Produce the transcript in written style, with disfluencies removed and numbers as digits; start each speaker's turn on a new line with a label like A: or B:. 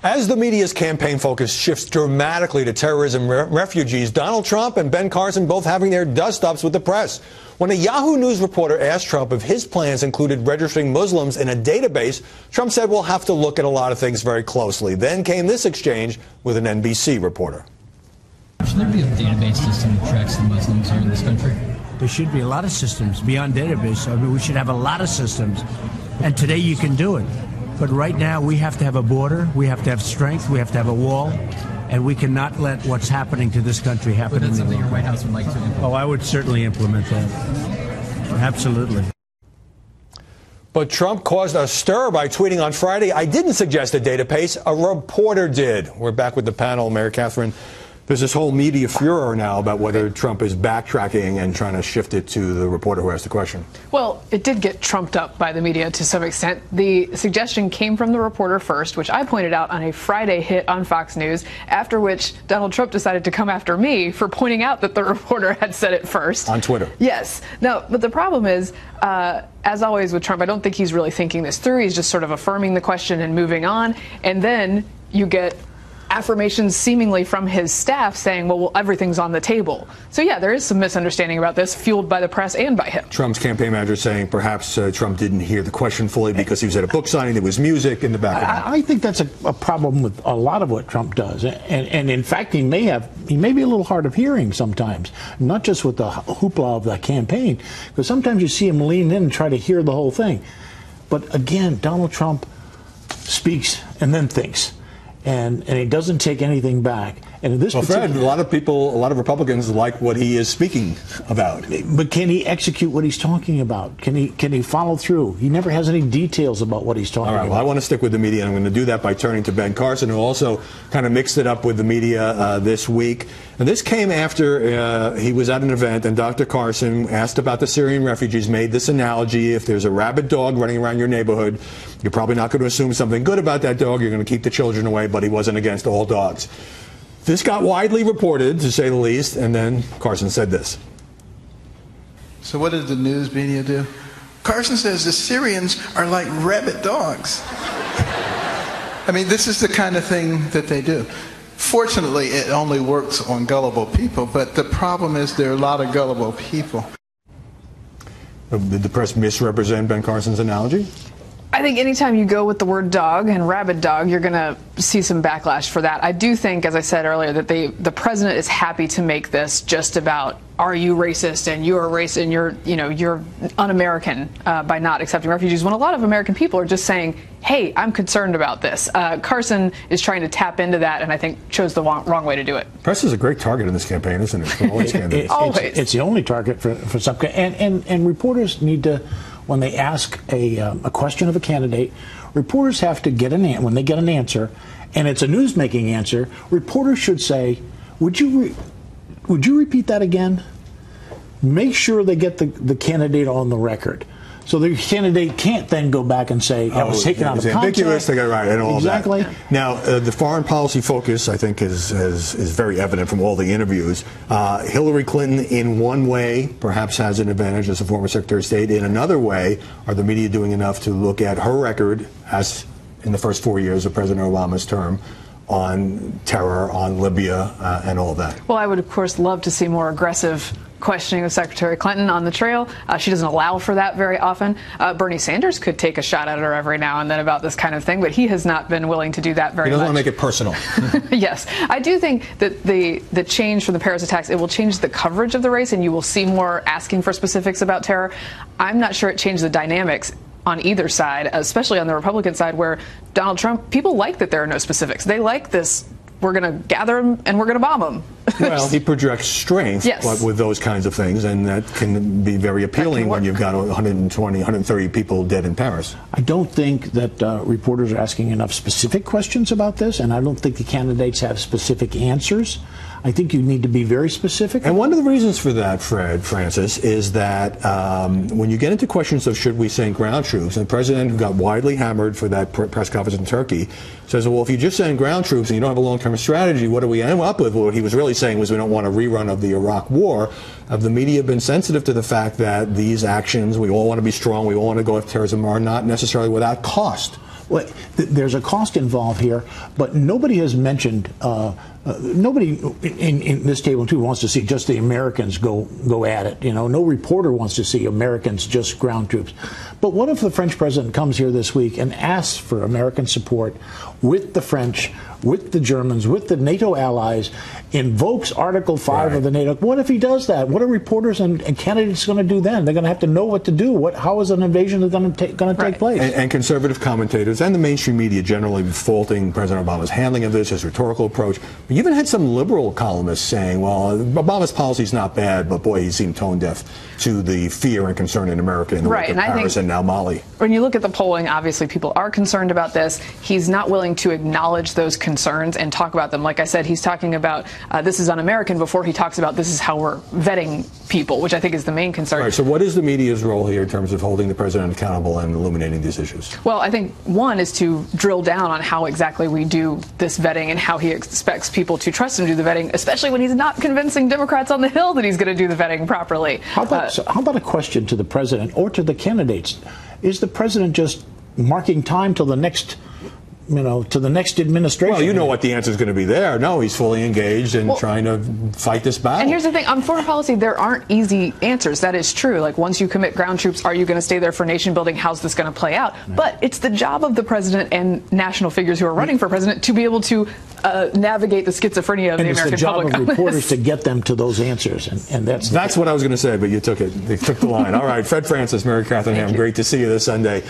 A: As the media's campaign focus shifts dramatically to terrorism refugees, Donald Trump and Ben Carson both having their dust-ups with the press. When a Yahoo News reporter asked Trump if his plans included registering Muslims in a database, Trump said we'll have to look at a lot of things very closely. Then came this exchange with an NBC reporter.
B: Should there be a database system that tracks the Muslims here in this country?
C: There should be a lot of systems beyond database. I mean, we should have a lot of systems. And today you can do it. But right now we have to have a border, we have to have strength, we have to have a wall, and we cannot let what's happening to this country happen.
B: But that's something your White House would like to implement.
C: Oh, I would certainly implement that. Absolutely.
A: But Trump caused a stir by tweeting on Friday, "I didn't suggest a database, a reporter did." We're back with the panel, Mayor Catherine. There's this whole media furor now about whether Trump is backtracking and trying to shift it to the reporter who asked the question.
D: Well, it did get trumped up by the media to some extent. The suggestion came from the reporter first, which I pointed out on a Friday hit on Fox News, after which Donald Trump decided to come after me for pointing out that the reporter had said it first.
A: On Twitter.
D: Yes. No, but the problem is, as always with Trump, I don't think he's really thinking this through. He's just sort of affirming the question and moving on. And then you get affirmations seemingly from his staff saying, well, everything's on the table. So, yeah, there is some misunderstanding about this, fueled by the press and by him.
A: Trump's campaign manager saying perhaps Trump didn't hear the question fully because he was at a book signing. There was music in the background.
E: I think that's a problem with a lot of what Trump does. And in fact, he may be a little hard of hearing sometimes, not just with the hoopla of the campaign, because sometimes you see him lean in and try to hear the whole thing. But again, Donald Trump speaks and then thinks. And he doesn't take anything back. And in this
A: Fred, a lot of Republicans like what he is speaking about.
E: But can he execute what he's talking about? Can he follow through? He never has any details about what he's talking about.
A: All right, well, I want to stick with the media, and I'm going to do that by turning to Ben Carson, who also kind of mixed it up with the media this week. And this came after he was at an event, and Dr. Carson asked about the Syrian refugees, made this analogy: if there's a rabid dog running around your neighborhood, you're probably not going to assume something good about that dog. You're going to keep the children away, but he wasn't against all dogs. This got widely reported, to say the least, and then Carson said this.
F: So what did the news media do? Carson says the Syrians are like rabid dogs. I mean, this is the kind of thing that they do. Fortunately, it only works on gullible people, but the problem is there are a lot of gullible people.
A: Did the press misrepresent Ben Carson's analogy?
D: I think anytime you go with the word dog and rabid dog, you're going to see some backlash for that. I do think, as I said earlier, that the president is happy to make this just about, are you racist and you're racist and you're un-American by not accepting refugees, when a lot of American people are just saying, hey, I'm concerned about this. Carson is trying to tap into that, and I think chose the wrong way to do it.
A: Press is a great target in this campaign, isn't it? For all these candidates.
D: Always.
E: It's the only target for some, and reporters need to, when they ask a question of a candidate, reporters have to get when they get an answer, and it's a news-making answer, reporters should say, would you repeat that again? Make sure they get the candidate on the record. So the candidate can't then go back and say, I was taken out of context.
A: Ambiguous, they got it right, and all
E: exactly.
A: That. Now, the foreign policy focus, I think, is very evident from all the interviews. Hillary Clinton, in one way, perhaps has an advantage as a former Secretary of State. In another way, are the media doing enough to look at her record, as in the first 4 years of President Obama's term, on terror, on Libya, and all that?
D: Well, I would, of course, love to see more aggressive questioning of Secretary Clinton on the trail. She doesn't allow for that very often. Bernie Sanders could take a shot at her every now and then about this kind of thing, but he has not been willing to do that very much.
A: He doesn't want to make it personal.
D: Yes. I do think that the change from the Paris attacks, it will change the coverage of the race, and you will see more asking for specifics about terror. I'm not sure it changed the dynamics on either side, especially on the Republican side, where Donald Trump, people like that there are no specifics. They like this, we're going to gather them and we're going to bomb them.
A: Well, he projects strength,
D: yes,
A: with those kinds of things, and that can be very appealing when you've got 120, 130 people dead in Paris.
E: I don't think that reporters are asking enough specific questions about this, and I don't think the candidates have specific answers. I think you need to be very specific.
A: And one of the reasons for that, Francis, is that when you get into questions of should we send ground troops, and the president, who got widely hammered for that press conference in Turkey, says, well, if you just send ground troops and you don't have a long-term strategy, what do we end up with? Well, what he was really saying was we don't want a rerun of the Iraq War. Have the media been sensitive to the fact that these actions, we all want to be strong, we all want to go after terrorism, are not necessarily without cost
E: Well, there's a cost involved here, but nobody has mentioned, nobody in this table too wants to see just the Americans go at it. You know, no reporter wants to see Americans just ground troops. But what if the French president comes here this week and asks for American support with the French, with the Germans, with the NATO allies, invokes Article 5 of the NATO? What if he does that? What are reporters and candidates going to do then? They're going to have to know what to do. How is an invasion going to take place?
A: And conservative commentators and the mainstream media generally faulting President Obama's handling of this, his rhetorical approach. But you even had some liberal columnists saying, well, Obama's policy is not bad, but boy, he seemed tone deaf to the fear and concern in America in the wake of Paris and now Mali.
D: When you look at the polling, obviously people are concerned about this. He's not willing to acknowledge those concerns and talk about them. Like I said, he's talking about this is un-American before he talks about this is how we're vetting people, which I think is the main concern.
A: All right, so what is the media's role here in terms of holding the president accountable and illuminating these issues?
D: Well, I think one is to drill down on how exactly we do this vetting and how he expects people to trust him to do the vetting, especially when he's not convincing Democrats on the Hill that he's going to do the vetting properly.
E: How about a question to the president or to the candidates? Is the president just marking time till the next, to the next administration?
A: Well, you know what the answer is going to be there. No, he's fully engaged in trying to fight this battle.
D: And here's the thing. On foreign policy, there aren't easy answers. That is true. Like, once you commit ground troops, are you going to stay there for nation building? How's this going to play out? But it's the job of the president and national figures who are running for president to be able to navigate the schizophrenia of the American public.
E: And it's the job of reporters to get them to those answers. And that's
A: what I was going to say, but you took it. You took the line. All right, Fred Francis, Mary Catherine Ham, great to see you this Sunday.